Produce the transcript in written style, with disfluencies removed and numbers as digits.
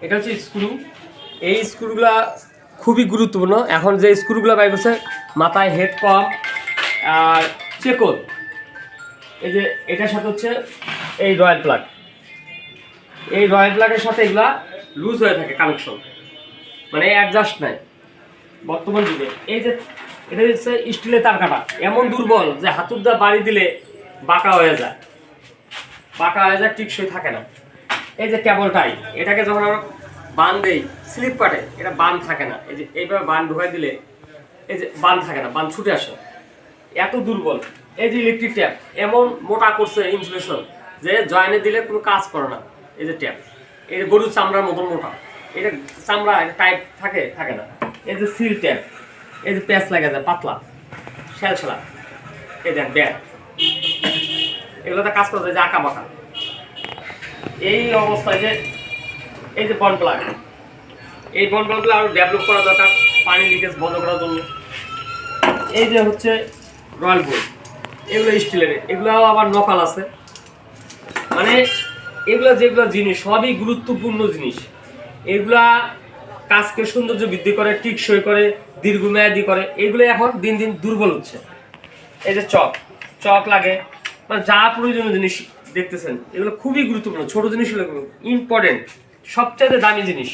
এটা হচ্ছে স্ক্রু। এই স্ক্রুগুলা খুবই গুরুত্বপূর্ণ। এখন যে স্ক্রুগুলো বাইর করছে, মাথায় হেড পাম্প আর চেকল, এই যে এটার সাথে হচ্ছে এই রয়্যাল প্লাগ, এই রয়্যাল প্লাগের সাথে এগুলা লুজ হয়ে থাকে কানেকশন, মানে অ্যাডজাস্ট নাই বর্তমান যুগে। এই যে এটা হচ্ছে স্টিলের তার কাটা, এমন দুর্বল যে হাতুর দা বাড়ি দিলে বাঁকা হয়ে যায়, টিকসই থাকে না। এই যে কেবলটাই, এটাকে যখন আমরা বান দেই স্লিপ কাটে, এটা বান থাকে না। এই যে এইভাবে বান ঢুকাই দিলে এই যে বান থাকে না, বান ছুটে আসে, এত দুর্বল। এই যে ইলেকট্রিক ট্যাপ এমন মোটা করছে ইনসুলেশন যে জয়েনে দিলে কোনো কাজ করে না। এই যে ট্যাপ, এই যে গরুর চামড়ার মতন মোটা, এটা চামড়া টাইপ থাকে না। এই যে সিল ট্যাপ, এই যে প্যাচ লাগা যায় পাতলা শ্যালছালা, এই দেন ব্যাগ, এগুলোতে কাজ করা যায় যে আঁকা বাঁকা। এই অবস্থায় যে এই যে বন প্লাগ, এই বন প্লাগগুলো আরও ডেভেলপ করা দরকার পানি লিকেজ বন্ধ করার জন্য। এই যে হচ্ছে রয়্যাল বোর্ড, এগুলো স্টিলের, এগুলো আবার নকাল আছে। মানে এগুলো যেগুলো জিনিস সবই গুরুত্বপূর্ণ জিনিস। এগুলা কাজকে সৌন্দর্য বৃদ্ধি করে, টিকসই করে, দীর্ঘমেয়াদী করে। এগুলো এখন দিন দিন দুর্বল হচ্ছে। এই যে চক লাগে, মানে যা প্রয়োজনীয় জিনিস দেখতেছেন, এগুলো খুবই গুরুত্বপূর্ণ। ছোট জিনিসগুলো ইম্পর্টেন্ট, সবচেয়ে দামি জিনিস।